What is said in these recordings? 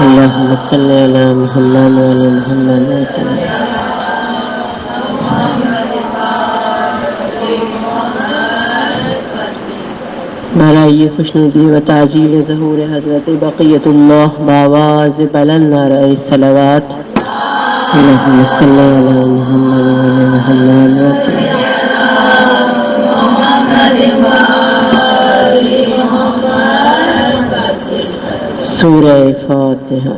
اللهم صل على محمد وعلى محمد. برائے خوشنودی و تعجیل ظہور حضرت بقیت اللہ بآواز بلند نعرہ صلوات. اللهم صل على محمد وعلى محمد. سورہ فاتحہ.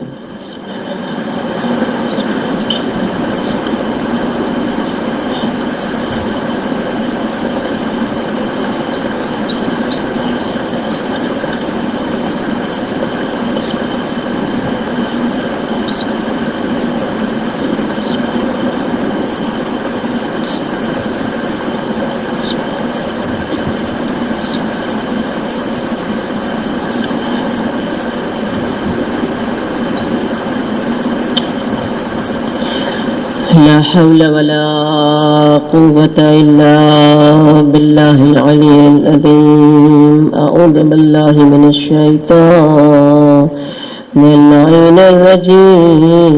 لا حول ولا قوة إلا بالله العلي العظيم. أعوذ بالله من الشيطان اللعين الرجيم.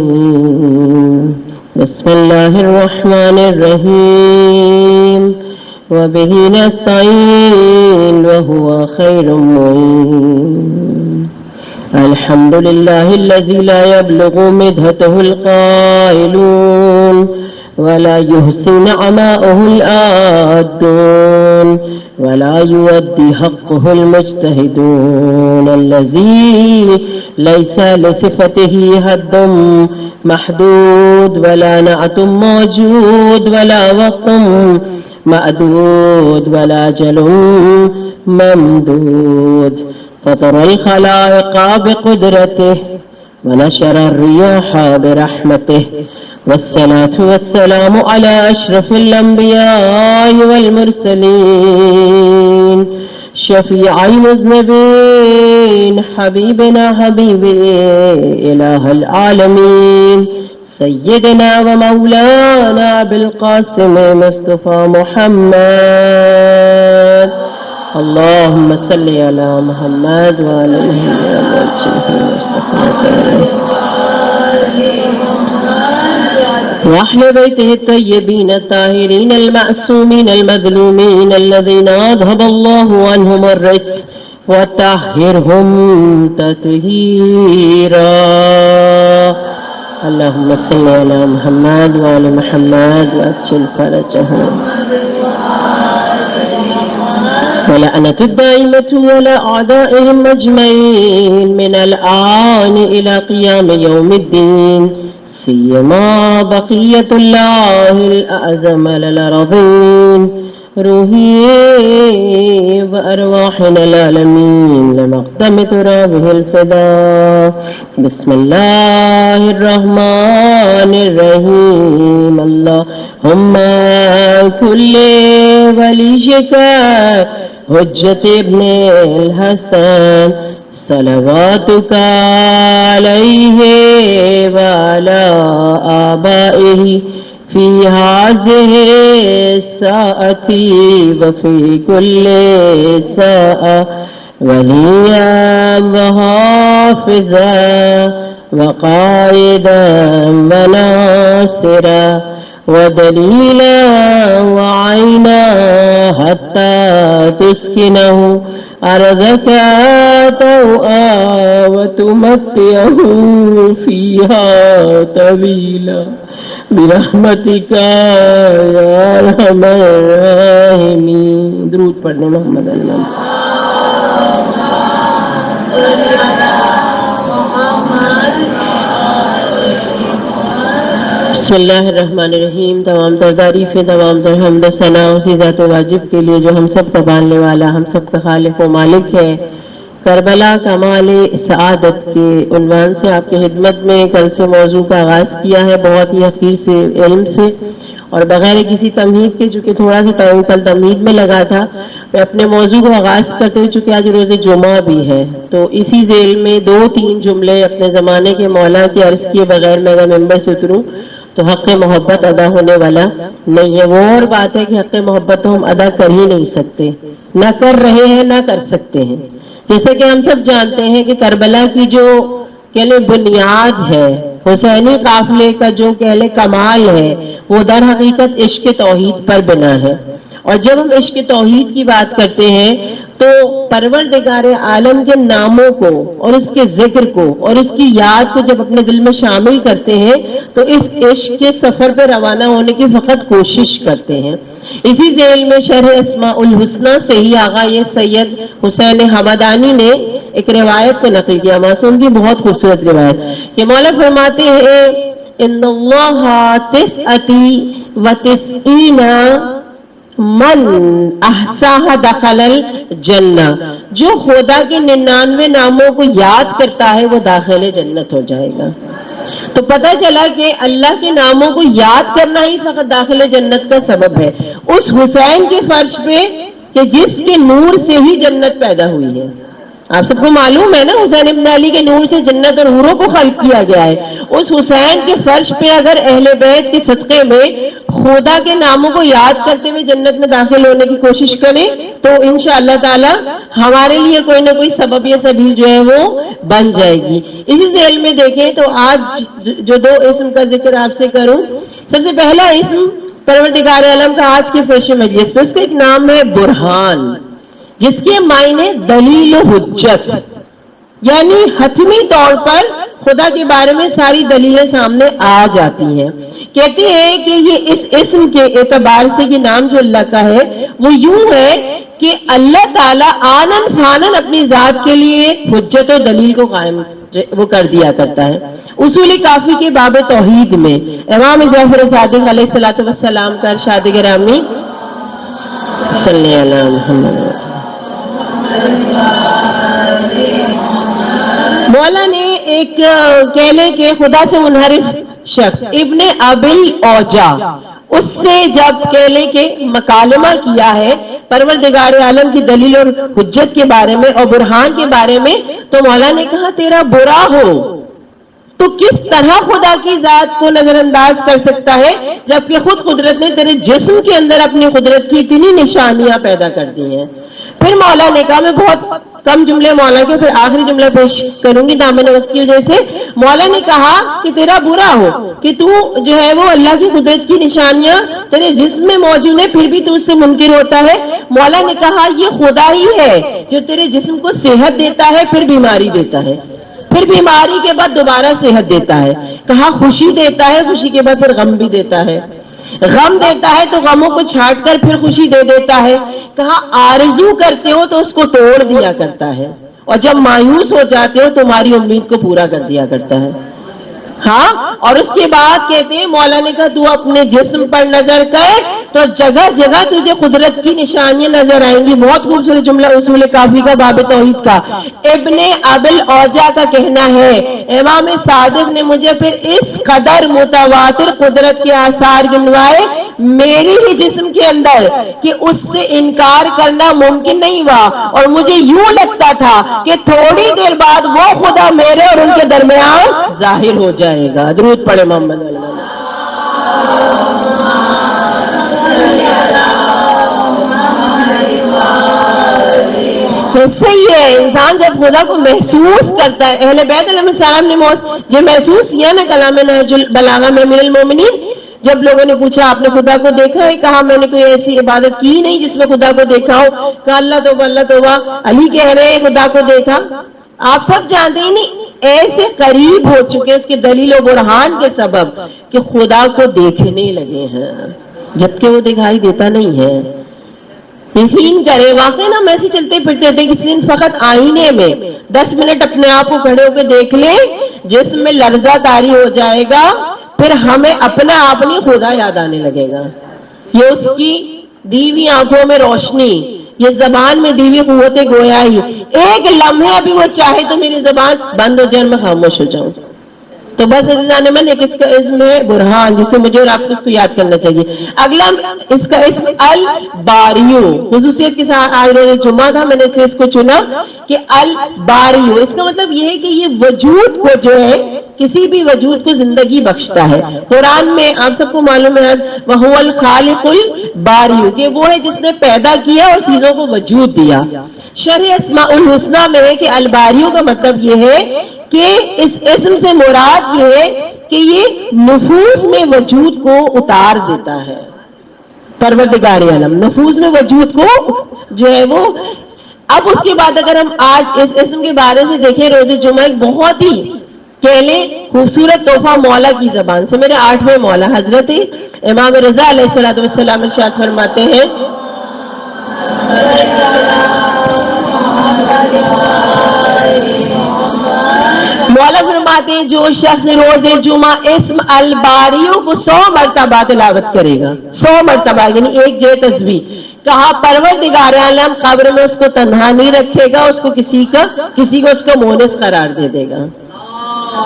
بسم الله الرحمن الرحيم. وبه نستعين وهو خير معين. الحمد لله الذي لا يبلغ مدحته القائلون ولا يحصي نعماءه الآدون ولا يؤدي حقه المجتهدون. الذي ليس لصفته حد محدود ولا نعت موجود ولا وقت معدود ولا أجل ممدود. فطر الخلائق بقدرته ونشر الرياح برحمته. والصلاة والسلام على أشرف الأنبياء والمرسلين شفيع المذنبين حبيبنا حبيب إله العالمين سيدنا ومولانا بالقاسم مصطفى محمد. اللهم صل على محمد وعلى وأهل بيته الطيبين الطاهرين المعصومين المظلومين الذين أذهب الله عنهم الرجس وطهرهم تطهيرا. اللهم صل على محمد وعلى محمد وأجل فرجهم. ولعنة الدائمة ولا أعدائهم أجمعين من الآن إلى قيام يوم الدين سيما بقية الله الأعظم للأرضين روحي وأرواحنا العالمين لمقدم ترابه الفداء. بسم الله الرحمن الرحيم. اللهم كل وليك حجة ابن الحسن صلواتك عليه وعلى آبائه في هذه الساعة وفي كل ساعة وليا وحافظا وقائدا وناصرا ودليلا وعينا حتى تسكنه أرضك طوعا وتمتعه فيها طويلا برحمتك يا أرحم الراحمين. درود پڑھنے محمد اللہ. بسم اللہ الرحمن الرحیم. تمام تر تعریفیں تمام تر حمد و ثنا اسی ذات واجب کے لیے جو ہم سب کا پالنے والا ہم سب کا خالق و مالک ہے. کربلا کمال سعادت کے عنوان سے آپ کی خدمت میں کل سے موضوع کا آغاز کیا ہے بہت ہی حقیر سے علم سے اور بغیر کسی تمہید کے. چونکہ تھوڑا سا ٹائم کل تمہید میں لگا تھا میں اپنے موضوع کو آغاز کرتے ہوئے چونکہ آج روز جمعہ بھی ہے تو اسی ذیل میں 2-3 جملے اپنے زمانے کے مولا کے عرض کیے بغیر میں اگر ممبر سے اتروں تو حق محبت ادا ہونے والا نہیں ہے. وہ اور بات ہے کہ حق محبت تو ہم ادا کر ہی نہیں سکتے, نہ کر رہے ہیں نہ کر سکتے ہیں. جیسے کہ ہم سب جانتے ہیں کہ کربلا کی جو کہہ لیں بنیاد ہے، حسینی قافلے کا جو کہہ لیں کمال ہے، وہ در حقیقت عشق توحید پر بنا ہے۔ اور جب ہم عشق توحید کی بات کرتے ہیں تو پروردگار عالم کے ناموں کو اور اس کے ذکر کو اور اس کی یاد کو جب اپنے دل میں شامل کرتے ہیں تو اس عشق کے سفر پہ روانہ ہونے کی فقط کوشش کرتے ہیں۔ اسی ذیل میں شرح اسماء الحسنہ سے ہی آقا یہ سید حسین حمدانی نے ایک روایت کو نقل کیا، معصوم کی بہت خوبصورت روایت کہ مولا فرماتے ہیں ان اللہ تسعتی و تسعین من احصاها دخل الجنہ، جو خدا کے 99 ناموں کو یاد کرتا ہے وہ داخل جنت ہو جائے گا۔ تو پتہ چلا کہ اللہ کے ناموں کو یاد کرنا ہی فقط داخل جنت کا سبب ہے، اس حسین کے فرش پہ کہ جس کے نور سے ہی جنت پیدا ہوئی ہے۔ آپ سب کو معلوم ہے نا حسین ابن علی کے نور سے جنت اور حوروں کو خلق کیا گیا ہے۔ اس حسین کے فرش پہ اگر اہل بیت کے صدقے میں خدا کے ناموں کو یاد کرتے ہوئے جنت میں داخل ہونے کی کوشش کریں تو انشاءاللہ تعالی ہمارے لیے کوئی نہ کوئی سبب یا سبیل جو ہے وہ بن جائے گی۔ اسی ذیل میں دیکھیں تو آج جو دو اسم کا ذکر آپ سے کروں، سب سے پہلا اسم پروردگار عالم کا آج کے فرش مجلس پہ اس کا ایک نام ہے برہان، جس کے معنی دلیل و حجت، یعنی حتمی طور پر خدا کے بارے میں ساری دلیلیں سامنے آ جاتی ہیں۔ کہتے ہیں کہ یہ اس اسم کے اعتبار سے یہ نام جو اللہ کا ہے وہ یوں ہے کہ اللہ تعالیٰ آنن فانن اپنی ذات کے لیے حجت و دلیل کو قائم وہ کر دیا کرتا ہے۔ اصول کافی کے باب توحید میں امام جعفر صادق علیہ السلام کا ارشاد گرامی صلی اللہ علیہ وسلم، مولا نے ایک کہہ لیں کہ خدا سے منحرف شخص ابن ابل اوجا اس سے جب کہہ لیں کہ مکالمہ کیا ہے پروردگار عالم کی دلیل اور حجت کے بارے میں اور برہان کے بارے میں، تو مولا نے کہا تیرا برا ہو تو کس طرح خدا کی ذات کو نظر انداز کر سکتا ہے جبکہ خود قدرت نے تیرے جسم کے اندر اپنی قدرت کی اتنی نشانیاں پیدا کر دی ہیں۔ پھر مولا نے کہا، میں بہت کم جملے مولا کے پھر آخری جملہ پیش کروں گی دامن وقت کی وجہ سے، مولا نے کہا کہ تیرا برا ہو کہ تو جو ہے وہ اللہ کی قدرت کی نشانیاں تیرے جسم میں موجود ہے پھر بھی تو اس سے منکر ہوتا ہے۔ مولا نے کہا یہ خدا ہی ہے جو تیرے جسم کو صحت دیتا ہے پھر بیماری دیتا ہے، پھر بیماری کے بعد دوبارہ صحت دیتا ہے۔ کہا خوشی دیتا ہے، خوشی کے بعد پھر غم بھی دیتا ہے، غم دیتا ہے تو غموں کو چھانٹ کر پھر خوشی دے دیتا ہے۔ کہا آرزو کرتے ہو تو اس کو توڑ دیا کرتا ہے، اور جب مایوس ہو جاتے ہو تمہاری امید کو پورا کر دیا کرتا ہے۔ ہاں، اور اس کے بعد کہتے ہیں مولا نے کہا تو اپنے جسم پر نظر کر تو جگہ جگہ تجھے قدرت کی نشانیاں نظر آئیں گی۔ بہت خوبصورت جملہ اصول کافی کا باب توحید کا۔ ابن ابل اوجا کا کہنا ہے امام صادق نے مجھے پھر اس قدر متواتر قدرت کے آثار گنوائے میری ہی جسم کے اندر کہ اس سے انکار کرنا ممکن نہیں ہوا، اور مجھے یوں لگتا تھا کہ تھوڑی دیر بعد وہ خدا میرے اور ان کے درمیان ظاہر ہو جائے گا۔ درود پڑھے محمد علیہ۔ صحیح ہے، انسان جب خدا کو محسوس کرتا ہے، اہل بیت علیہ السلام نے جو محسوس کیا نا کلام نہج البلاغہ میں امیر المومنین، جب لوگوں نے پوچھا آپ نے خدا کو دیکھا ہے؟ کہا میں نے کوئی ایسی عبادت کی نہیں جس میں خدا کو دیکھا ہو۔ کہا اللہ توبہ اللہ توبہ، علی کہہ رہے ہیں خدا کو دیکھا۔ آپ سب جانتے ہی نہیں ایسے قریب ہو چکے اس کے دلیل و برہان کے سبب کہ خدا کو دیکھنے لگے ہیں جبکہ وہ دکھائی دیتا نہیں ہے۔ یقین کرے واقعی نا، ہم ایسے چلتے پھرتے تھے کسی دن فقط آئینے میں 10 منٹ اپنے آپ کو کھڑے ہو کے دیکھ لیں، جسم میں لرزہ طاری ہو جائے گا، پھر ہمیں اپنا آپ نہیں خدا یاد آنے لگے گا۔ یہ اس کی دیوی آنکھوں میں روشنی، یہ زبان میں دیوی قوت گویائی، ایک لمحے ابھی وہ چاہے تو میری زبان بند ہو جائے میں خاموش ہو جاؤں۔ تو بس عزیزان من ایک اس کا اسم ہے برہان، جسے مجھے اور آپ کو اس کو یاد کرنا چاہیے۔ اگلا اس کا اسم الباریو، خصوصیت کے ساتھ آج روز جمعہ تھا میں نے اس کو چنا کہ الباریو اس کا مطلب یہ ہے کہ یہ وجود کو جو ہے کسی بھی وجود کو زندگی بخشتا ہے۔ قرآن میں آپ سب کو معلوم ہے وَهُوَ الْخَالِقُ الْبَارِئُ کہ وہ ہے جس نے پیدا کیا اور چیزوں کو وجود دیا۔ شرح اسماء الحسنہ میں ہے کہ الباریو کا مطلب یہ ہے کہ اس اسم سے مراد یہ ہے کہ یہ نفوس میں وجود کو اتار دیتا ہے. پروردگار عالم نفوس میں وجود کو جو ہے وہ. اب اس کے بعد اگر ہم آج اس اسم کے بارے سے دیکھیں روز جمعہ ایک بہت ہی پہلے خوبصورت تحفہ مولا کی زبان سے میرے 8ویں مولا حضرت امام رضا علیہ السلام ارشاد فرماتے ہیں مولا فرماتے ہیں جو شخص روز جمعہ اسم الباریوں کو 100 مرتبہ تلاوت کرے گا 100 مرتبہ یعنی ایک جے تسبیح. کہا پروردگار عالم قبر میں اس کو تنہا نہیں رکھے گا اس کو کسی کو اس کا مونس قرار دے دے گا.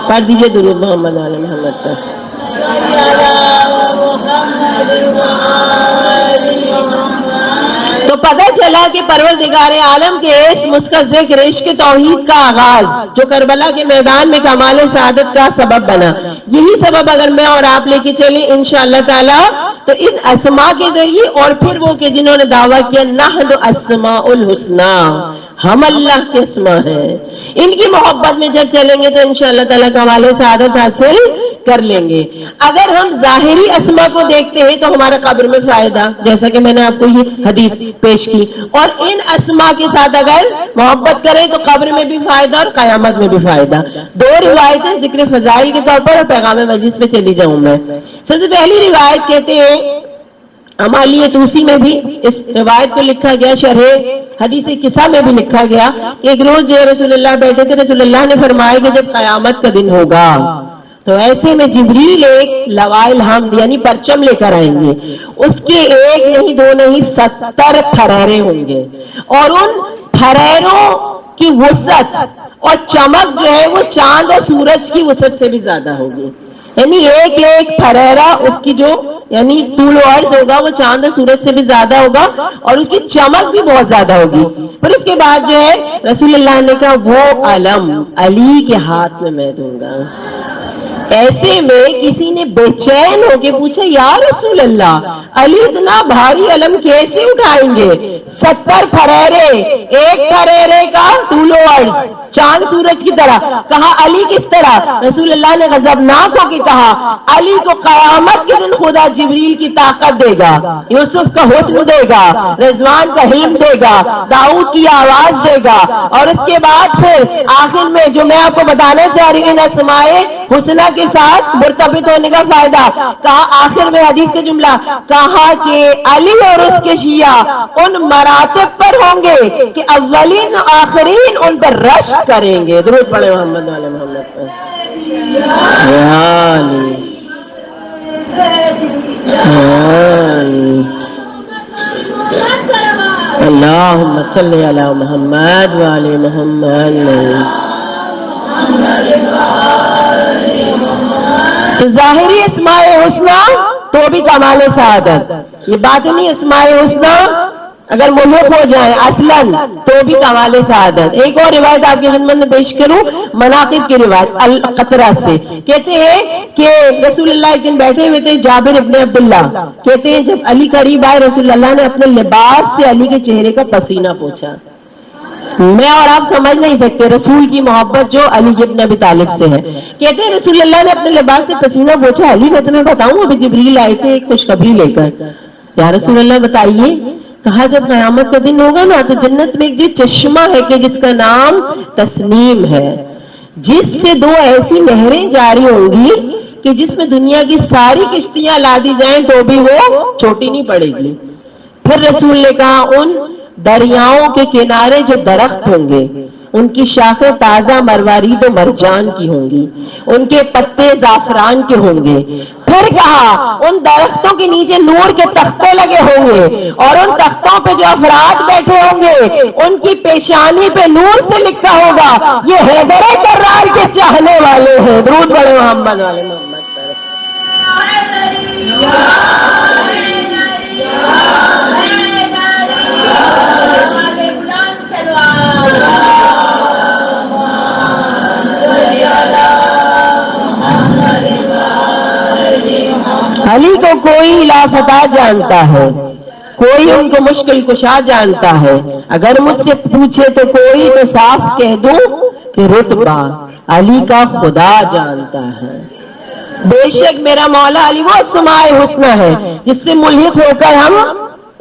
پڑھ دیجیے درود محمد علی محمد پر. تو پتہ چلا کہ پروردگار عالم کے اسم اس کا ذکر عشق توحید کا آغاز جو کربلا کے میدان میں کمال سعادت کا سبب بنا. یہی سبب اگر میں اور آپ لے کے چلیں انشاءاللہ تعالی تو ان اسماء کے ذریعے اور پھر وہ کہ جنہوں نے دعویٰ کیا نحن اسماء الحسنی ہم اللہ کے اسماء ہیں ان کی محبت میں جب چلیں گے تو انشاءاللہ تعالی کمال سعادت حاصل کر لیں گے. اگر ہم ظاہری اسماء کو دیکھتے ہیں تو ہمارا قبر میں فائدہ جیسا کہ میں نے آپ کو یہ حدیث پیش کی اور ان اسماء کے ساتھ اگر محبت کریں تو قبر میں بھی فائدہ اور قیامت میں بھی فائدہ. 2 روایتیں ذکر فضائل کے طور پر اور پیغام مجلس پہ چلی جاؤں میں. سب سے پہلی روایت کہتے ہیں امالی توسی میں بھی اس روایت کو لکھا گیا شرح حدیث قصہ میں بھی لکھا گیا کہ ایک روز جو رسول اللہ بیٹھے تھے رسول اللہ نے فرمایا کہ جب قیامت کا دن ہوگا تو ایسے میں جبریل ایک لوائل حمد یعنی پرچم لے کر آئیں گے. اس کے 1 نہیں 2 نہیں 70 پھریرے ہوں گے اور ان پھریروں کی وسعت اور چمک جو ہے وہ چاند اور سورج کی وسعت سے بھی زیادہ ہوگی. یعنی ایک پھریرا اس کی جو یعنی طول و عرض ہوگا وہ چاند اور سورج سے بھی زیادہ ہوگا اور اس کی چمک بھی بہت زیادہ ہوگی. پھر اس کے بعد جو ہے رسول اللہ نے کہا وہ علم علی کے ہاتھ میں دوں گا. ایسے میں کسی نے بے چین ہو کے پوچھا یا رسول اللہ علی اتنا بھاری علم کیسے اٹھائیں گے؟ 70 پھریرے 1 پھریرے کا طول و عرض چاند سورج کی طرح. کہا علی کس طرح؟ رسول اللہ نے غضبناک ہو کے کہا علی کو قیامت کے دن خدا جبریل کی طاقت دے گا یوسف کا حسن دے گا رضوان کا حلم دے گا داؤد کی آواز دے گا اور اس کے بعد پھر آخر میں جو میں آپ کو بتانا چاہ رہی ہوں اسماء حسنہ کے ساتھ مرتبط ہونے کا فائدہ. کہا آخر میں حدیث کا جملہ کہا کہ علی اور اس کے شیعہ ان مراتب پر ہوں گے کہ اولین آخرین ان پر رشک کریں گے. درود پڑھے محمد علی محمد پر. اللہم صلی علی محمد وعلی محمد. تو ظاہری اسماء حسنہ تو بھی کمال سعادت. یہ بات نہیں اسماء حسنہ اگر ملوک ہو جائیں اصلاً تو بھی کمال سعادت. ایک اور روایت آپ کی خدمت میں پیش کروں مناقب کی روایت القطرہ سے. کہتے ہیں کہ رسول اللہ ایک دن بیٹھے ہوئے تھے جابر ابن عبداللہ کہتے ہیں جب علی قریب آئے رسول اللہ نے اپنے لباس سے علی کے چہرے کا پسینہ پوچھا. میں اور آپ سمجھ نہیں سکتے رسول کی محبت جو علی ابن ابی طالب سے ہے. کہتے ہیں رسول اللہ نے اپنے لباس سے پسینہ پوچھا علی میں تمہیں بتاؤں ابھی جبریل آئے تھے خوشخبری لے کر. یا رسول اللہ بتائیے. کہا جب قیامت کا دن ہوگا نا تو جنت میں ایک چشمہ ہے کہ جس کا نام تسنیم ہے جس سے 2 ایسی نہریں جاری ہوں گی کہ جس میں دنیا کی ساری کشتیاں لا دی جائیں تو بھی وہ چھوٹی نہیں پڑے گی. پھر رسول نے کہا ان دریاؤں کے کنارے جو درخت ہوں گے ان کی شاخیں تازہ مروارید و مرجان کی ہوں گی ان کے پتے زعفران کے ہوں گے. پھر کہا ان درختوں کے نیچے نور کے تختے لگے ہوں گے اور ان تختوں پہ جو افراد بیٹھے ہوں گے ان کی پیشانی پہ نور سے لکھا ہوگا یہ حیدر کرار کے چاہنے والے ہیں. درود پڑھے محمد والے محمد پر. علی کو کوئی لافتہ جانتا ہے کوئی ان کو مشکل کشا جانتا ہے. اگر مجھ سے پوچھے تو کوئی تو صاف کہہ دوں کہ رتبہ علی کا خدا جانتا ہے. بے شک میرا مولا علی وہ اسماء حسنی ہے جس سے ملحق ہو کر ہم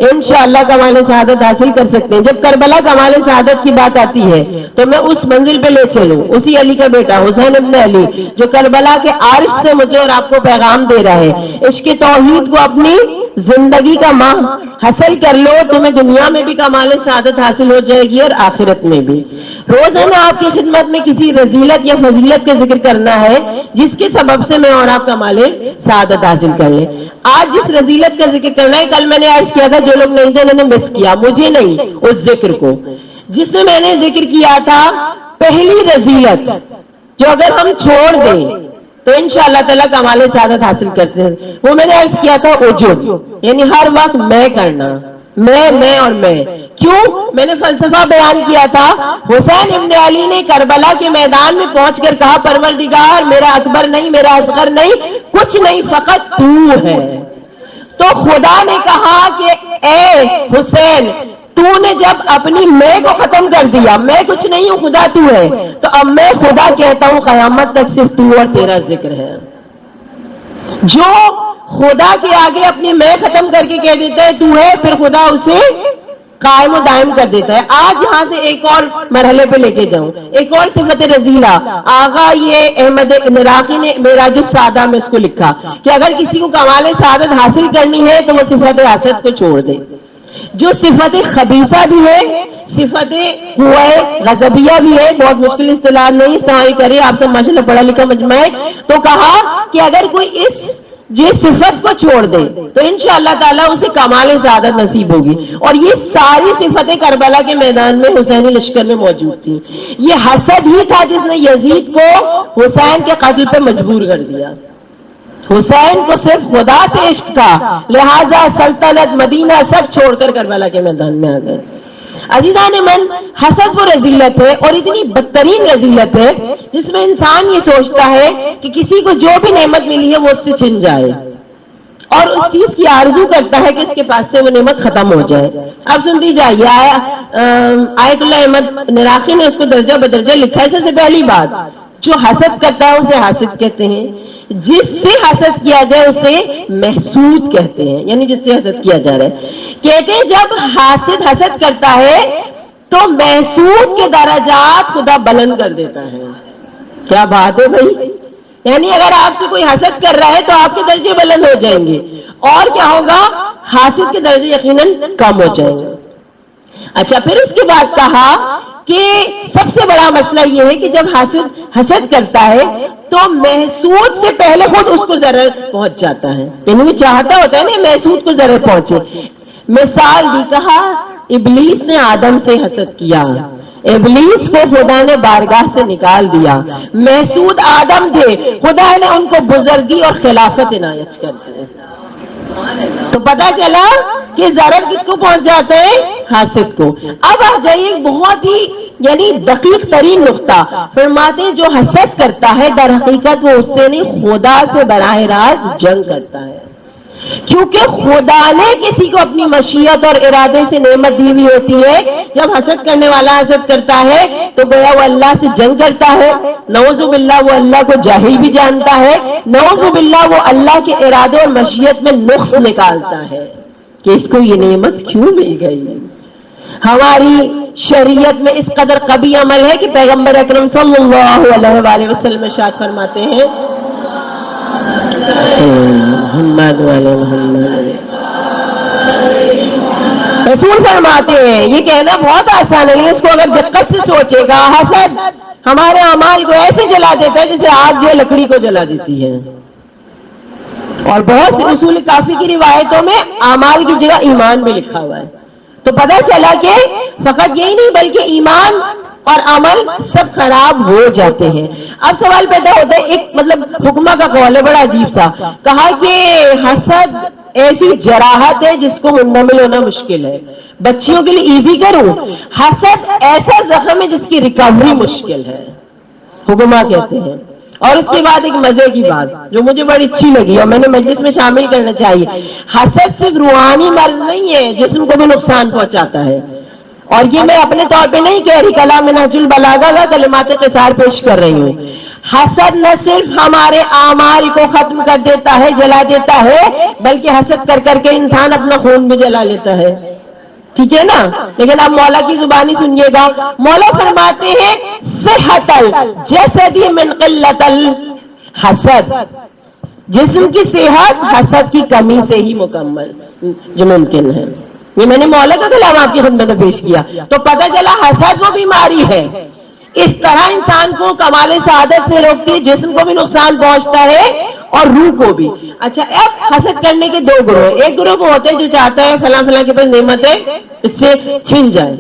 انشاءاللہ کمال سعادت حاصل کر سکتے ہیں. جب کربلا کمال سعادت کی بات آتی ہے تو میں اس منزل پہ لے چلوں. اسی علی کا بیٹا حسین ابن علی جو کربلا کے عرش سے مجھے اور آپ کو پیغام دے رہا ہے عشق توحید کو اپنی زندگی کا ماہ حاصل کر لو, تمہیں دنیا میں بھی کمال سعادت حاصل ہو جائے گی اور آخرت میں بھی. روزانہ آپ کی خدمت میں کسی رذیلت یا فضیلت کا ذکر کرنا ہے جس کے سبب سے میں اور آپ کمال سعادت حاصل کر لیں. آج جس رذیلت کا ذکر کرنا ہے, کل میں نے عرض کیا تھا جو لوگ نہیں تھے انہوں نے مس کیا, مجھے نہیں اس ذکر کو, جس میں میں نے ذکر کیا تھا پہلی رذیلت جو اگر ہم چھوڑ دیں تو انشاءاللہ تعالیٰ کمال سعادت حاصل کرتے ہیں. وہ میں نے عرض کیا تھا عجب, یعنی ہر وقت میں کرنا, میں اور میں. کیوں؟ میں نے فلسفہ بیان کیا تھا. حسین ابن علی نے کربلا کے میدان میں پہنچ کر کہا پروردگار میرا اکبر نہیں, میرا اصغر نہیں, کچھ نہیں, فقط تو ہے. تو خدا نے کہا کہ اے حسین تو نے جب اپنی میں کو ختم کر دیا, میں کچھ نہیں ہوں خدا تو ہے, تو اب میں خدا کہتا ہوں قیامت تک صرف تو اور تیرا ذکر ہے. جو خدا کے آگے اپنی میں ختم کر کے کہہ دیتا ہے تو ہے, پھر خدا اسے قائم و دائم کر دیتا ہے. آج یہاں سے ایک اور مرحلے پہ لے کے جاؤں, ایک اور صفت رذیلہ. آغا یہ احمد عراقی نے معراج السعادہ میں اس کو لکھا کہ اگر کسی کو کمال سعادت حاصل کرنی ہے تو وہ صفت حسد کو چھوڑ دے. جو صفت خبیثہ بھی ہے, صفت غضبیہ بھی ہے, بہت مشکل اصطلاح نہیں استعمال کرے, آپ سے ماشاءاللہ پڑھا لکھا مجمع ہے. تو کہا کہ اگر کوئی یہ صفت کو چھوڑ دے تو انشاءاللہ تعالیٰ اسے کمال سعادت نصیب ہوگی. اور یہ ساری صفتیں کربلا کے میدان میں حسینی لشکر میں موجود تھی. یہ حسد ہی تھا جس نے یزید کو حسین کے قتل پہ مجبور کر دیا. حسین کو صرف خدا سے عشق تھا, لہذا سلطنت مدینہ سب چھوڑ کر کربلا کے میدان میں آ گئے. عزیزان من, حسد وہ رذیلت ہے اور اتنی بدترین رذیلت ہے جس میں انسان یہ سوچتا ہے کہ کسی کو جو بھی نعمت ملی ہے وہ اس سے چھن جائے اور اس چیز کی آرزو کرتا ہے کہ اس کے پاس سے وہ نعمت ختم ہو جائے. اب سنتی جائیے, آیت اللہ احمد نراقی نے اس کو درجہ بدرجہ لکھا ہے. سب سے پہلی بات, جو حسد کرتا ہے اسے حاسد کہتے ہیں, جس سے حسد کیا جائے اسے محسود کہتے ہیں, یعنی جس سے حسد کیا جا رہا ہے. کہتے ہیں جب حاسد حسد کرتا ہے تو محسود کے درجات خدا بلند کر دیتا ہے. کیا بات ہے بھائی, یعنی اگر آپ سے کوئی حسد کر رہا ہے تو آپ کے درجے بلند ہو جائیں گے, اور کیا ہوگا, حاسد کے درجے یقیناً کم ہو جائیں گے. اچھا, پھر اس کے بعد کہا کہ سب سے بڑا مسئلہ یہ ہے کہ جب حاسد حسد کرتا ہے تو محسود سے پہلے خود اس کو ضرر پہنچ جاتا ہے, یعنی وہ چاہتا ہوتا ہے نا محسود کو ضرر پہنچے. مثال دی, کہا ابلیس نے آدم سے حسد کیا, ابلیس کو خدا نے بارگاہ سے نکال دیا, محسود آدم تھے, خدا نے ان کو بزرگی اور خلافت عنایت کر دی. تو پتا چلا کہ ضرر کس کو پہنچ جاتا ہے, حاسد کو. اب آ جائیے بہت ہی یعنی دقیق ترین نقطہ, فرماتے ہیں جو حسد کرتا ہے در حقیقت وہ اس سے نہیں خدا سے براہ راست جنگ کرتا ہے, کیونکہ خدا نے کسی کو اپنی مشیت اور ارادے سے نعمت دی ہوئی ہوتی ہے. جب حسد کرنے والا حسد کرتا ہے تو گویا وہ اللہ سے جنگ کرتا ہے. نعوذ باللہ وہ اللہ کو جاہل بھی جانتا ہے, نعوذ باللہ وہ اللہ کے ارادے اور مشیت میں نقص نکالتا ہے کہ اس کو یہ نعمت کیوں مل گئی. ہماری شریعت میں اس قدر قبیح عمل ہے کہ پیغمبر اکرم صلی اللہ علیہ وآلہ وسلم ارشاد فرماتے ہیں, محمد والے محمد, رسول فرماتے ہیں یہ کہنا بہت آسان ہے, اس کو اگر دقت سے سوچے گا, حسد ہمارے اعمال کو ایسے جلا دیتا ہے جیسے آگ جو لکڑی کو جلا دیتی ہے. اور بہت سے اصول کافی کی روایتوں میں اعمال کی جگہ ایمان بھی لکھا ہوا ہے. تو پتہ چلا کہ فقط یہی نہیں بلکہ ایمان اور عمل سب خراب ہو جاتے ہیں. اب سوال پیدا ہوتا ہے, ایک مطلب حکمہ کا قول ہے بڑا عجیب سا, کہا کہ حسد ایسی جراحت ہے جس کو منتقل ہونا مشکل ہے. بچیوں کے لیے ایزی کروں, حسد ایسا زخم ہے جس کی ریکوری مشکل ہے, حکمہ کہتے ہیں. اور اس کے بعد ایک مزے کی بات جو مجھے بڑی اچھی لگی اور میں نے مجلس میں شامل کرنا چاہیے, حسد صرف روحانی مرض نہیں ہے, جسم کو بھی نقصان پہنچاتا ہے. اور یہ میں اپنے طور پہ نہیں کہہ رہی، کلام نہج البلاغہ کا کلمات قصار پیش کر رہی ہوں۔ حسد نہ صرف ہمارے اعمال کو ختم کر دیتا ہے، جلا دیتا ہے، بلکہ حسد کر کر کے انسان اپنا خون بھی جلا لیتا ہے، ٹھیک ہے نا؟ لیکن اب مولا کی زبانی سنیے گا، مولا فرماتے ہیں صحت الجسد من قلت الحسد، جسم کی صحت حسد کی کمی سے ہی مکمل جو ممکن ہے۔ یہ میں نے مولا کا کلام آپ کی خدمت میں پیش کیا تو پتہ چلا حسد وہ بیماری ہے، اس طرح انسان کو کمال سعادت سے روکتی ہے، جسم کو بھی نقصان پہنچتا ہے اور روح کو بھی۔ اچھا، اب حسد کرنے کے دو گروہ، ایک گروہ وہ ہوتے ہیں جو چاہتا ہے فلاں فلاں کے پاس نعمت ہے اس سے چھن جائے،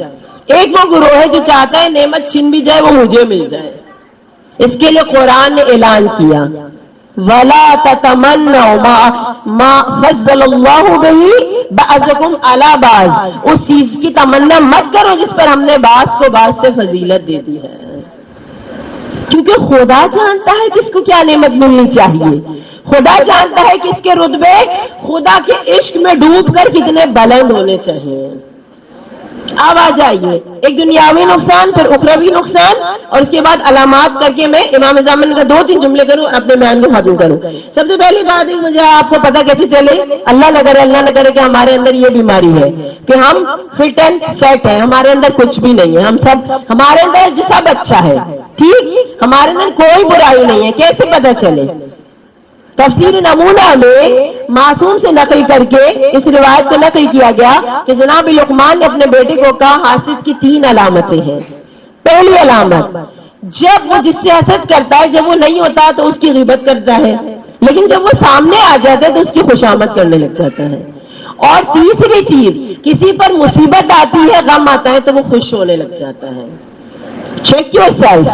ایک وہ گروہ ہے جو چاہتا ہے نعمت چھن بھی جائے وہ مجھے مل جائے۔ اس کے لیے قرآن نے اعلان کیا وَلَا تَتَمَنَّوْا مَا فَضَّلَ اللَّهُ بِهِ بَعْضَكُمْ عَلَى بَعْضٍ، اس چیز کی تمنا مت کرو جس پر ہم نے بعض کو بعض سے فضیلت دے دی ہے، کیونکہ خدا جانتا ہے کس کو کیا نعمت ملنی چاہیے، خدا جانتا ہے کس کے رتبے خدا کے عشق میں ڈوب کر کتنے بلند ہونے چاہیے۔ اب آ جائیے، ایک دنیاوی نقصان، پھر اخروی نقصان، اور اس کے بعد علامات کر کے میں امام زمان کا 2-3 جملے کروں، اپنے بیان کو ختم کروں۔ سب سے پہلی بات ہے مجھے آپ کو پتہ کیسے چلے، اللہ نہ کرے کہ ہمارے اندر یہ بیماری ہے کہ ہم فٹ اینڈ سیٹ ہیں، ہمارے اندر کچھ بھی نہیں ہے، ہمارے اندر سب اچھا ہے، ٹھیک، ہمارے اندر کوئی برائی نہیں ہے، کیسے پتہ چلے؟ تفسیر نمونہ میں معصوم سے نقل کر کے اس روایت کو نقل کیا گیا کہ جناب لقمان نے اپنے بیٹے کو کہا حاسد کی 3 علامتیں ہیں۔ پہلی علامت، جب وہ جس سے حسد کرتا ہے جب وہ نہیں ہوتا تو اس کی غیبت کرتا ہے، لیکن جب وہ سامنے آ جاتا ہے تو اس کی خوشامد کرنے لگ جاتا ہے۔ اور تیسری چیز، کسی پر مصیبت آتی ہے، غم آتا ہے تو وہ خوش ہونے لگ جاتا ہے۔ چیک یور سیلف،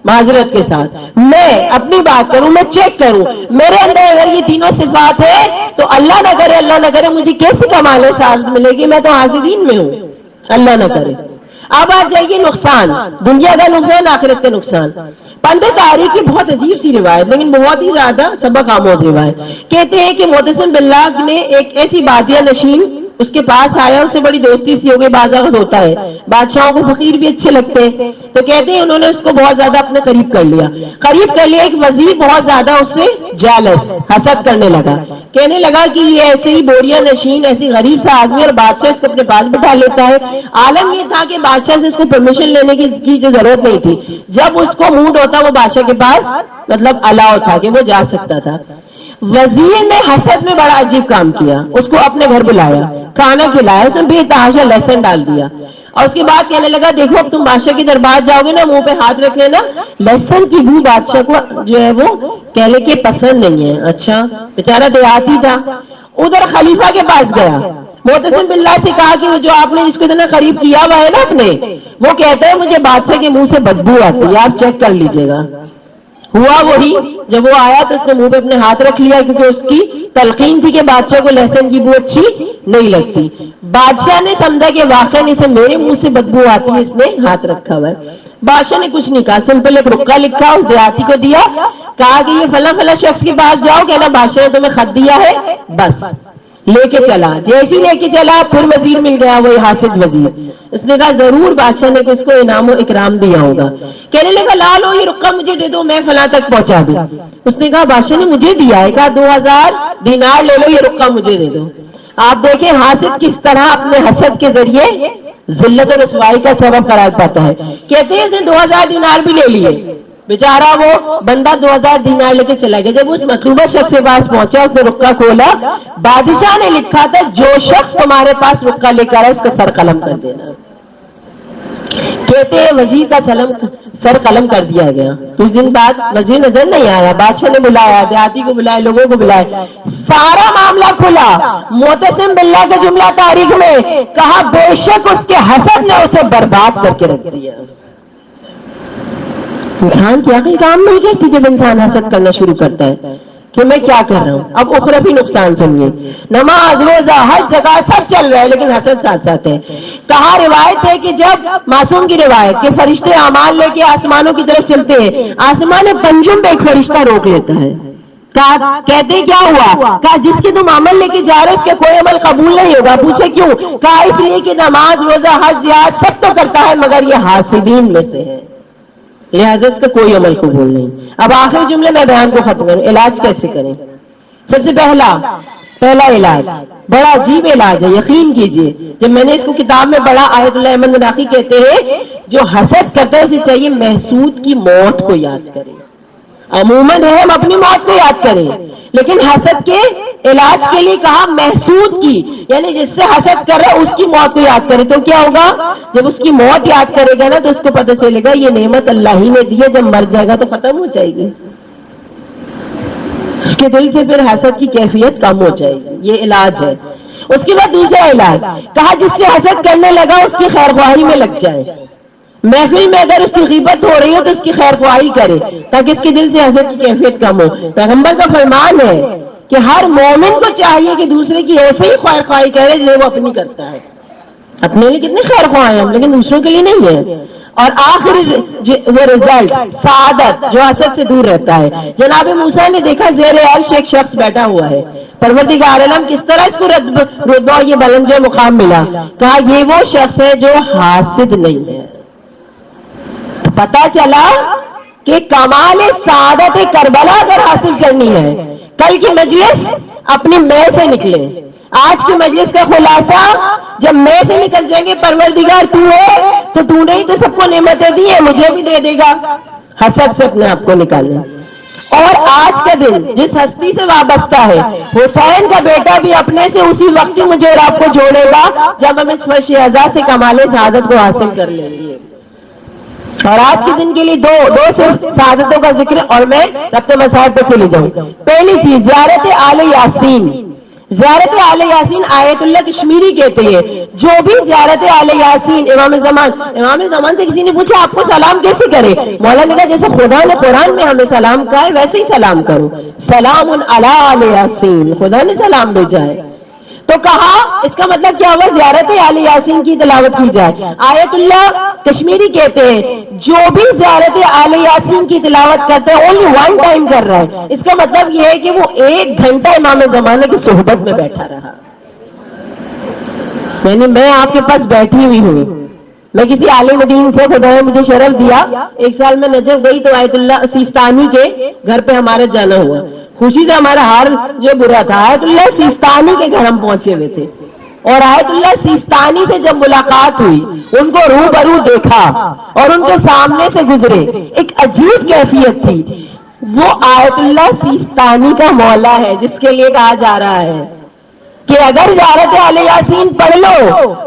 معذرت کے ساتھ میں اپنی بات کروں، میں چیک کروں میرے اندر اگر یہ تینوں صفات ہے تو اللہ نہ کرے مجھے کیسی کمال سعادت ملے گی، میں تو حاسدین میں ہوں، اللہ نہ کرے۔ اب آ جائیے نقصان، دنیا کا نقصان، آخرت کا نقصان۔ پنڈت تاریخ کی بہت عجیب سی روایت لیکن بہت ہی زیادہ سبق آموز روایت، کہتے ہیں کہ معتصم باللہ نے ایک ایسی بادیہ نشین اس کے پاس آیا، اس سے بڑی دوستی سی ہو گئی، بعض وقت ہوتا ہے بادشاہوں کو فقیر بھی اچھے لگتے ہیں، تو کہتے ہیں انہوں نے اس کو بہت زیادہ اپنے قریب کر لیا۔ ایک وزیر بہت زیادہ اس سے جالس، حسد کرنے لگا، کہنے لگا کہ یہ ایسے ہی بوریا نشین، ایسی غریب سا آدمی اور بادشاہ اس کو اپنے پاس بٹھا لیتا ہے۔ عالم یہ تھا کہ بادشاہ سے اس کو پرمیشن لینے کی جو ضرورت نہیں تھی، جب اس کو موڈ ہوتا وہ بادشاہ کے پاس مطلب الاؤ تھا کہ وہ جا سکتا تھا۔ وزیر نے حسد میں بڑا عجیب کام کیا، اس کو اپنے گھر بلایا، کھانا کھلایا، اس نے بے تحاشا لہسن ڈال دیا، اور اس کے بعد کہنے لگا دیکھو اب تم بادشاہ کے دربار جاؤ گے نا، منہ پہ ہاتھ رکھ لینا، لہسن کی بو بادشاہ کو جو ہے وہ کہنے کے پسند نہیں ہے۔ اچھا، بیچارہ دیہاتی تھا، ادھر خلیفہ کے پاس گیا، معتصم باللہ سے کہا کہ جو آپ نے اس کو اتنا قریب کیا ہوا ہے نا اپنے، وہ کہتا ہے مجھے بادشاہ کے منہ سے بدبو آتی ہے، آپ چیک کر لیجئے گا۔ ہوا وہی، جب وہ آیا تو اس نے منہ پہ اپنے ہاتھ رکھ لیا، کیونکہ اس کی تلقین تھی کہ بادشاہ کو لہسن کی بو اچھی نہیں لگتی۔ بادشاہ نے سمجھا کہ واقعی اسے میرے منہ سے بدبو آتی ہے، اس نے ہاتھ رکھا ہوا ہے۔ بادشاہ نے کچھ نہیں کہا، سمپل ایک رکا لکھا اس دیہاتی کو دیا، کہا کہ یہ فلاں فلاں شخص کے پاس جاؤ، کہنا بادشاہ نے تمہیں خط دیا ہے، بس لے کے چلا۔ جیسے لے کے چلا پھر وزیر مل گیا، وہی حاسد وزیر، اس نے کہا ضرور بادشاہ نے اس کو انعام و اکرام دیا ہوگا، کہنے لگا لا لو یہ رکا مجھے دے دو، میں فلاں تک پہنچا دوں۔ اس نے کہا بادشاہ نے مجھے دیا ہے، کہا 2000 دینار لے لو، یہ رکا مجھے دے دو۔ آپ دیکھیں حاسد کس طرح اپنے حسد کے ذریعے ذلت و رسوائی کا سبب قرار پاتا ہے۔ کہتے ہیں اس نے 2000 دینار بھی لے لیے، بیچارہ وہ بندہ 2000 دینار لے کے چلا گیا۔ جب اس مطلوبہ شخص کے پاس پہنچا، اس نے رکا کھولا، بادشاہ نے لکھا تھا جو شخص تمہارے پاس رکا لے کر آئے اس کا سر قلم کر دینا۔ کہتے ہیں وزیر کا سر قلم کر دیا گیا۔ کچھ دن بعد وزیر نظر نہیں آیا، بادشاہ نے بلایا، دیہاتی کو بلایا، لوگوں کو بلایا، سارا معاملہ کھلا۔ معتصم باللہ کا جملہ تاریخ میں کہا بے شک اس کے حسد نے اسے برباد کر کے رکھ دیا۔ انسان کیا کوئی کام نہیں کرتی جب انسان حسد کرنا شروع کرتا ہے کہ میں کیا کر رہا ہوں۔ اب اخروی نقصان سنیے، نماز روزہ ہر جگہ سب چل رہا ہے لیکن حسد ساتھ ساتھ ہے۔ کہا روایت ہے کہ جب معصوم کی روایت کہ فرشتے اعمال لے کے آسمانوں کی طرف چلتے ہیں، آسمان پنجم پہ ایک فرشتہ روک لیتا ہے، کہتے کیا ہوا؟ کہا جس کے تم عمل لے کے جا رہے اس کے کوئی عمل قبول نہیں ہوگا. پوچھے کیوں؟ کہا اس لیے کہ نماز روزہ حج جہاد سب تو کرتا ہے مگر یہ حاسدین میں سے ہے، لہذا اس کا کوئی عمل قبول نہیں. اب آخری جملے میں بیان کو ختم کریں. علاج کیسے کریں؟ سب سے پہلا علاج بڑا عجیب علاج ہے، یقین کیجئے. جب میں نے اس کو کتاب میں پڑھا، آیت اللہ احمد مناقی کہتے ہیں جو حسد کرتے ہیں اسے چاہیے محسود کی موت کو یاد کرے. عموماً ہے ہم اپنی موت کو یاد کریں، لیکن حسد کے علاج کے لیے کہا محسود کی، یعنی جس سے حسد کر رہا ہے اس کی موت کو یاد کرے. تو کیا ہوگا؟ جب اس کی موت یاد کرے گا نا تو اس کو پتہ چلے گا یہ نعمت اللہ ہی نے دی ہے، جب مر جائے گا تو ختم ہو جائے گی. اس کے دل سے پھر حسد کی کیفیت کم ہو جائے گی. یہ علاج ہے. اس کے بعد دوسرا علاج کہا جس سے حسد کرنے لگا اس کی خیر خواہی میں لگ جائے. محفل میں اگر اس کی غیبت ہو رہی ہو تو اس کی خیر خواہی کرے تاکہ اس کے دل سے حسد کی کیفیت کم ہو. پیغمبر کا فرمان ہے کہ ہر مومن کو چاہیے کہ دوسرے کی ایسے ہی خیر خواہی کرے جیسے وہ اپنی کرتا ہے. اپنے لیے کتنے خیر خواہ ہیں ہم، لیکن دوسروں کے لیے نہیں ہے. اور آخری وہ رزلٹ سعادت جو حسد سے دور رہتا ہے. جناب موسیٰ نے دیکھا زیر عرش ایک شخص بیٹھا ہوا ہے. پروردگار عالم کس طرح اس کو رتبہ اور یہ بلند مقام ملا؟ کہا یہ وہ شخص ہے جو حاسد نہیں ہے. پتا چلا کہ کمال سعادت کربلا اگر حاصل کرنی ہے کل کی مجلس اپنی میں سے نکلے. آج کی مجلس کا خلاصہ جب میں سے نکل جائیں گے پروردگار تو ہے تو تو نے ہی تو سب کو نعمتیں دی ہیں، مجھے بھی دے دے گا. حسد سے اپنے آپ کو نکالیں. اور آج کا دن جس ہستی سے وابستہ ہے حسین کا بیٹا بھی اپنے سے اسی وقت ہی مجھے اور آپ کو جوڑے گا جب ہم اس فرش اعزاز سے کمال سعادت کو حاصل کر لیں گے. اور آج کے دن کے لیے دو صرف سعادتوں کا ذکر، اور میں ربط مسائل پہ چلی جاؤں. پہلی چیز زیارت آل یاسین. زیارت آل یاسین آیت اللہ کشمیری کہتے ہیں. جو بھی زیارت آل یاسین امام زمان سے کسی نے پوچھا آپ کو سلام کیسے کرے؟ مولا نے کہا جیسے خدا نے قرآن میں ہمیں سلام کہا ہے ویسے ہی سلام کرو. سلام علی آل یاسین، خدا نے سلام بھیجا ہے. تو کہا اس کا مطلب کیا ہوا؟ زیارت آل یاسین کی تلاوت کی جائے. آیت اللہ کشمیری کہتے ہیں جو بھی زیارت آل یاسین کی تلاوت کرتا ہے اونلی ون ٹائم کر رہا ہے. اس کا مطلب یہ ہے کہ وہ 1 گھنٹہ امام زمانے کی صحبت میں بیٹھا رہا. یعنی میں آپ کے پاس بیٹھی ہوئی ہوں، میں کسی عالم دین سے خدا نے مجھے شرف دیا. ایک سال میں نجف گئی تو آیت اللہ سیستانی کے گھر پہ ہمارے جانا ہوا. خوشی سے ہمارا ہار جو برا تھا. آیت اللہ سیستانی کے گھر ہم پہنچے ہوئے تھے اور آیت اللہ سیستانی سے جب ملاقات ہوئی ان کو روبرو دیکھا اور ان کے سامنے سے گزرے، ایک عجیب کیفیت تھی. وہ آیت اللہ سیستانی کا مولا ہے جس کے لیے کہا جا رہا ہے کہ اگر زیارت آل یاسین پڑھ لو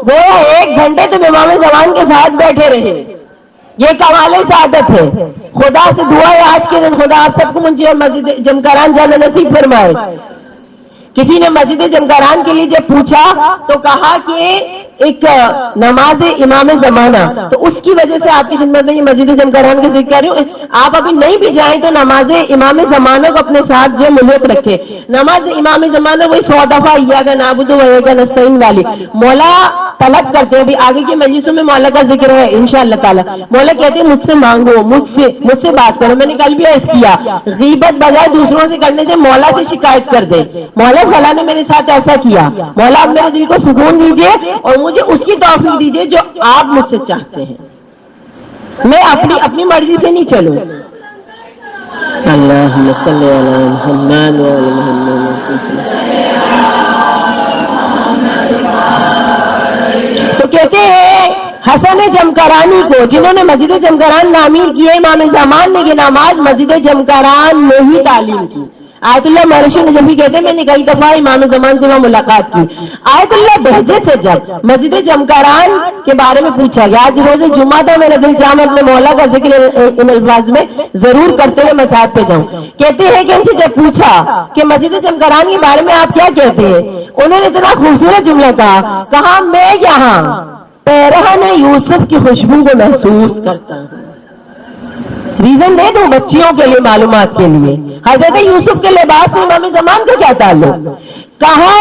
وہ 1 گھنٹے تم امام زمان کے ساتھ بیٹھے رہے. یہ کمال سعادت ہے. خدا سے دعا ہے آج کے دن خدا آپ سب کو مجھے مسجد جمکران جانا نصیب فرمائے. کسی نے مسجد جمکران کے لیے جب پوچھا تو کہا کہ ایک نماز امام زمانہ، تو اس کی وجہ سے آپ کی خدمت میں یہ مسجد جمکران کا ذکر کر رہی ہوں. آپ ابھی نہیں بھی جائیں تو نماز امام زمانہ کو اپنے ساتھ جو ملک رکھے. نماز امام زمانہ وہی 100 دفعہ ایاک نعبد و ایاک نستعین والی مولا طلب کرتے ہیں. ابھی آگے کی مجلسوں میں مولا کا ذکر ہے انشاءاللہ تعالی. مولا کہتے ہیں مجھ سے مانگو، مجھ سے بات کرو. میں نے کل بھی عرض کیا غیبت بجائے دوسروں سے کرنے سے مولا سے شکایت کر دے. مولا فلاں نے میرے ساتھ ایسا کیا، مولا آپ میرے دل کو سکون دیجیے اور مجھے اس کی توفیق دیجیے جو آپ مجھ سے چاہتے ہیں. میں اپنی مرضی سے نہیں چلوں. اللہم صلی علی محمد و علی محمد. تو کہتے ہیں حسن جمکرانی کو جنہوں نے مسجد جمکران تعمیر کی ہے، امام زمان نے یہ نماز مسجد جمکران میں ہی تعلیم کی. آیت اللہ مہرشی نجفی کہتے ہیں میں نے کئی دفعہ امام زمان سے وہاں ملاقات کی. آیت اللہ بہجے سے جب مسجد جمکران کے بارے میں پوچھا گیا، آج روز جمعہ تھا، میرا دل چاہا میں اپنے مولا کا ذکر ان الفاظ میں ضرور کرتے ہوئے مساجد پہ جاؤں. کہتے ہیں کہ ان سے جب پوچھا کہ مسجد جمکران کے بارے میں آپ کیا کہتے ہیں، انہوں نے اتنا خوبصورت جملہ کہا میں یہاں پیرہن یوسف کی خوشبو کو محسوس کرتا ہوں. ریزن دے دو بچیوں کے لیے معلومات کے لیے. حضرت یوسف کے لباس سے امام زمان کا کیا تعلق؟ کہا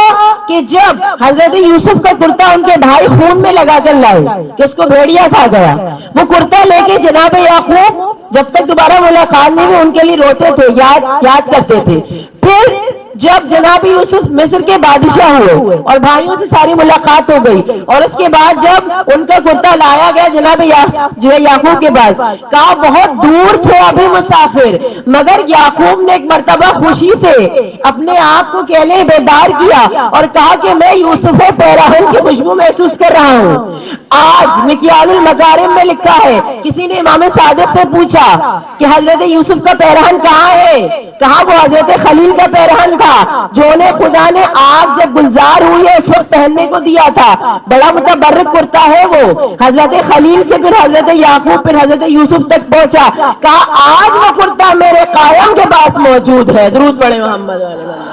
کہ جب حضرت یوسف کا کرتا ان کے بھائی خون میں لگا کر لائے کہ اس کو بھیڑیا کھا گیا، وہ کرتا لے کے جناب یعقوب جب تک دوبارہ ملاقات نہیں ہوئی ان کے لیے روتے تھے، یاد کرتے تھے. پھر جب جناب یوسف مصر کے بادشاہ ہوئے اور بھائیوں سے ساری ملاقات ہو گئی، اور اس کے بعد جب ان کا کرتا لایا گیا جناب یعقوب کے پاس، کہا بہت دور تھے ابھی مسافر، مگر یعقوب نے ایک مرتبہ خوشی سے اپنے آپ کو کہنے بیدار کیا اور کہا کہ میں یوسف پیراہن کی خوشبو محسوس کر رہا ہوں۔ آج مکیال المکارم میں لکھا ہے، کسی نے امام صادق سے پوچھا کہ حضرت یوسف کا پیراہن کہاں ہے؟ کہاں وہ حضرت خلیل کا پیراہن تھا جو انہیں خدا نے آگ جب گلزار ہوئی ہے اس وقت پہننے کو دیا تھا، بڑا متبرک کرتا ہے وہ، حضرت خلیل سے پھر حضرت یعقوب پھر حضرت یوسف تک پہنچا، کہا آج وہ کرتا میرے قائم کے پاس موجود ہے۔ درود پڑھے محمد علیہ وسلم۔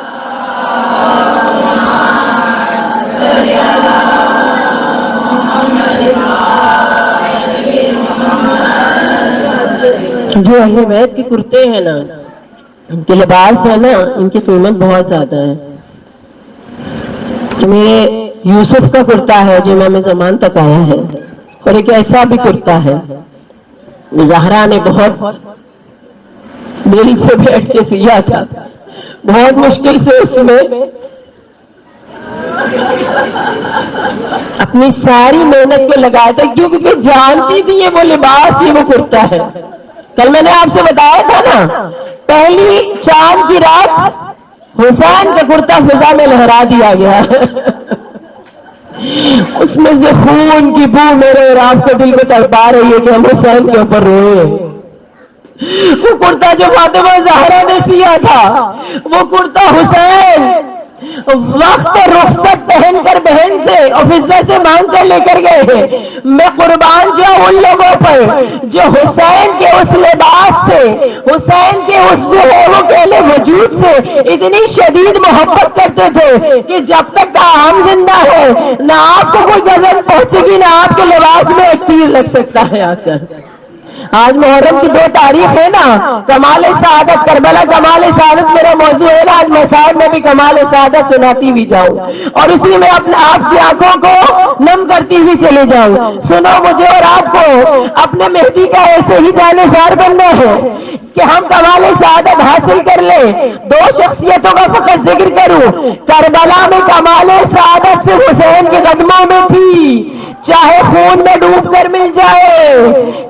جو اہل بیت کے کرتے ہیں نا، ان کے لباس ہے نا، ان کی قیمت بہت زیادہ ہے۔ میرے یوسف کا کرتا ہے جو امام زمان تک آیا ہے، اور ایک ایسا بھی کرتا ہے زہرا نے بہت دل سے بیٹھ کے سیا تھا، بہت مشکل سے اس میں اپنی ساری محنت کو لگایا تھا، کیونکہ جانتی تھی یہ وہ لباس ہی وہ کرتا ہے۔ کل میں نے آپ سے بتایا تھا نا، پہلی چاند کی رات حسین کا کرتا فضا میں لہرا دیا گیا، اس میں سے خون کی بو میرے اور آپ کے دل کو تڑپا رہی ہے کہ ہم حسین کے اوپر روئے۔ وہ کرتا جو فاطمہ زہرا نے سیا تھا، وہ کرتا حسین وقت رخصت پہن کر بہن سے اور فضا سے مانگ کر لے کر گئے ہیں۔ میں قربان جاؤں ان لوگوں پر جو حسین کے اس لباس سے، حسین کے اس جو ہے وہ کہلے وجود سے اتنی شدید محبت کرتے تھے کہ جب تک ہم زندہ ہے نہ آپ کو کوئی غضب پہنچے گی نہ آپ کے لباس میں ایک تیر لگ سکتا ہے۔ آ کر آج محرم کی 2 تاریخ ہے نا، کمال سعادت، کربلا کمال سعادت میرا موضوع ہے نا، آج میں صاحب میں بھی کمال سعادت سناتی بھی جاؤں اور اسی میں اپنے آپ کی آنکھوں کو نم کرتی ہوئی چلے جاؤں۔ سنو، مجھے اور آپ کو اپنے مہدی کا ایسے ہی جانشار بننا ہے کہ ہم کمال سعادت حاصل کر لیں۔ 2 شخصیتوں کا فقط ذکر کروں، کربلا میں کمال سعادت سے حسین کے قدموں میں تھی، چاہے خون میں ڈوب کر مل جائے،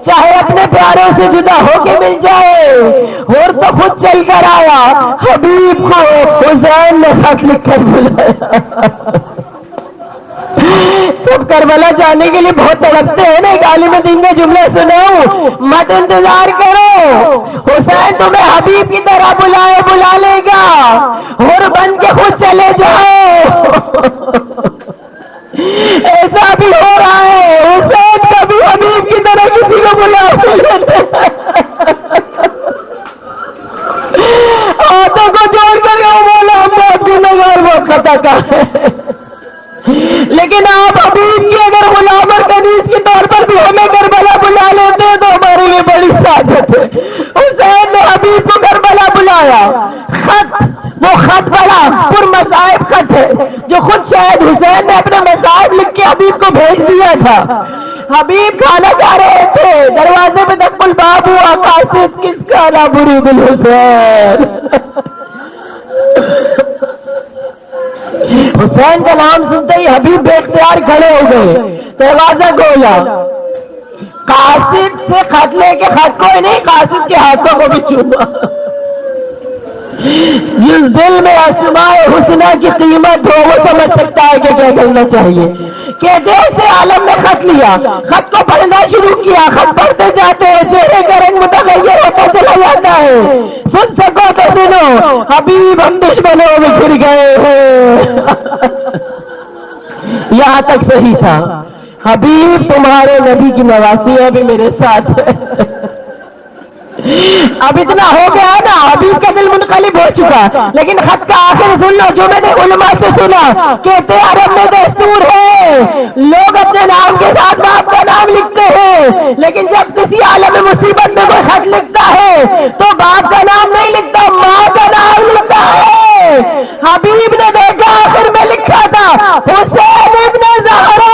چاہے اپنے پیاروں سے جدا ہو کے مل جائے، اور تو خود چل کر آیا، حبیب کو حسین نے خط لکھ کر بلایا۔ سب کربلا جانے کے لیے بہت تڑپتے ہیں نا، ایک عالم دین کا جملہ سناؤں، مت انتظار کرو، حسین تمہیں حبیب کی طرح بلا لے گا، اور بن کے خود چلے جاؤ۔ ایسا بھی ہو رہا ہے، حسین کبھی حبیب کی طرح کسی کو بلا لیتے ہاتھوں کو جوڑ کر بولا ہم نے اپنی نظر وہ خطا کا ہے، لیکن آپ حبیب کی اگر غلام اور کنیز کے طور پر بھی ہمیں کربلا بلا لیتے ہیں تو ہمارے لیے بڑی سعادت ہے۔ حسین نے حبیب کو کربلا بلایا، خط، وہ خط بڑا پر مصائب خط ہے جو خود شاید حسین نے اپنے مصائب لکھ کے حبیب کو بھیج دیا تھا۔ حبیب کھانا کھا رہے تھے، دروازے میں دق الباب ہوا، قاصد کس کا نہ مرید الحسین۔ حسین کا نام سنتے ہی حبیب بے اختیار کھڑے ہو گئے، دروازہ کھولا، قاصد سے خط لے کے خط کو ہی نہیں قاصد کے ہاتھوں کو بھی چوما۔ جس دل میں اسماء حسنہ کی قیمت ہو وہ سمجھ سکتا ہے کہ کیا کرنا چاہیے۔ کہتے ایسے عالم نے خط لیا، خط کو پڑھنا شروع کیا، خط پڑھتے جاتے ہیں، چہرے کا رنگ متغیر ہوتا چلا جاتا ہے۔ سن سکو تو سنو، حبیب ہم دشمنوں میں گر گئے ہیں۔ یہاں تک صحیح تھا، حبیب تمہارے نبی کی نواسی ابھی میرے ساتھ ہے۔ اب اتنا ہو گیا نا، حبیب کا دل منقلب ہو چکا، لیکن خط کا آخر سن لو جو میں نے علماء سے سنا، کہتے عرب میں دستور ہے لوگ اپنے نام کے ساتھ باپ کا نام لکھتے ہیں، لیکن جب کسی عالم مصیبت میں کوئی خط لکھتا ہے تو باپ کا نام نہیں لکھتا، ماں کا نام لکھتا ہے۔ حبیب نے دیکھا آخر میں لکھا تھا حسین ابن زہرا۔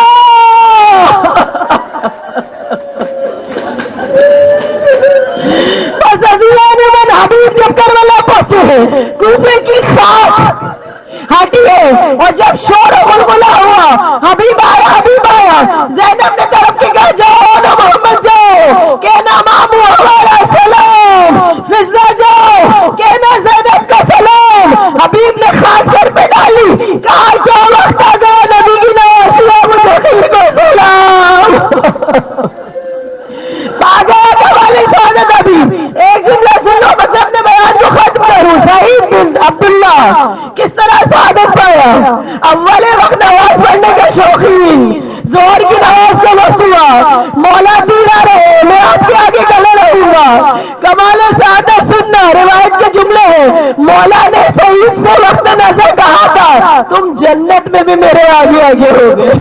حبیب جب کربلا پہنچے ہیں، کوفے کی لیے، اور جب شور و غلغلہ ہوا، حبیب آیا، حبیب آیا، زینب نے طرف کی کہا جاؤ نا محمد جاؤ، کہنا مامو ہمارا سلام، فضا جاؤ کہنا زینب کا سلام. حبیب نے خاص سر پہ ڈالی، کہا کیا وقت آ گیا نبی کی نوازیاں مجھے دل کو سلام. ایک جملہ سن لو بس اپنے بیان کو ختم کروں. سعید بن عبداللہ کس طرح سعادت پایا؟ اول وقت نماز پڑھنے کا شوقین، زہر کی نماز کا وقت ہوا، مولا دینا رہے میں آپ کے آگے کھڑا رہوں گا. کمال سعادت سننا، روایت کے جملے ہیں، مولا نے سعید سے وقت نظر کہا تھا تم جنت میں بھی میرے آگے آگے ہو گئے.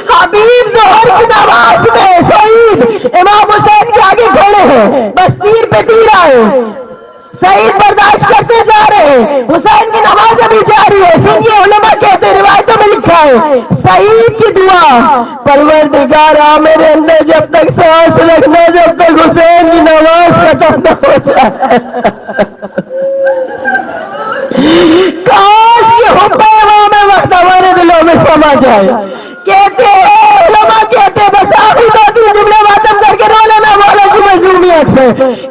حبیب ظہر کی نماز میں سعید امام حسین کے آگے کھڑے ہیں، بس تیر پہ تیر آئے، سعید برداشت کرتے جا رہے ہیں، حسین کی نماز ابھی جاری ہے. سنیے علماء کہتے ہیں، روایتوں میں لکھا ہے سعید کی دعا، پروردگارا میرے اندر جب تک سانس رکھنا جب تک حسین کی نماز ختم نہ ہو جائے. کاش یہ حب امام وقت ہمارے دلوں میں سما جائے. کہتے ہیں علماء کہتے بس آخری دو تین جملے ختم کر کے رونے میں مولا کی مظلومیت سے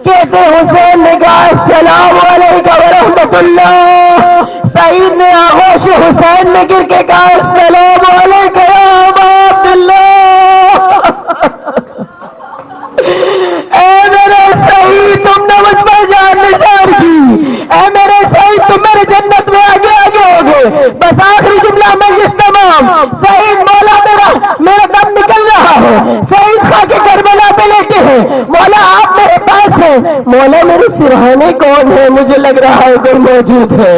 کہتے حسین نے کہا السلام علیکم ورحمۃ اللہ. سعید نے آغوش حسین نے گر کے کہا السلام علیکم یا ابا عبداللہ. اے میرے سعید تم نے مجھ پر جان نثار کی، اے میرے سعید تم میرے جنت میں آگے آگے ہو گئے. بس آخری جملہ مجلس تمام. سعید مولا میرا دم نکل رہا ہے، سعید خواہ کے کربلا پہ لیتے ہیں، مولا آپ میرے پاس ہیں. مولا میرے سرہانے کون ہے؟ مجھے لگ رہا ہے کوئی موجود ہے.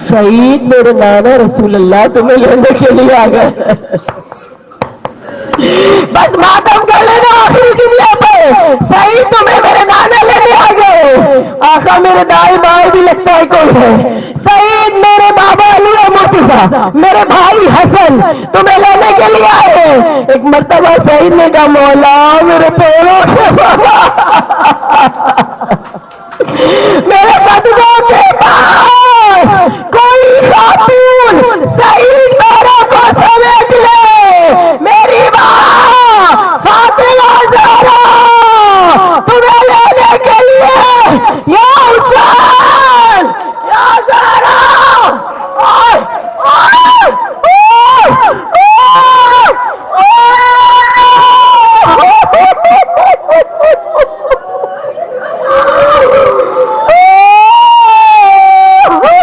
سعید میرے نانا رسول اللہ تمہیں لینے کے لیے آ گئے. بس ماتم کر لینا آخری جملے پہ، سعید تمہیں میرے نانا لینے آ گئے. آقا میرے دائیں بائیں بھی لگتا ہے کوئی ہے. سعید میرے بابا علی مرتضیٰ میرے بھائی حسن تمہیں لینے کے لیے آئے. ایک مرتبہ سعید نے کہا مولا میرے پیر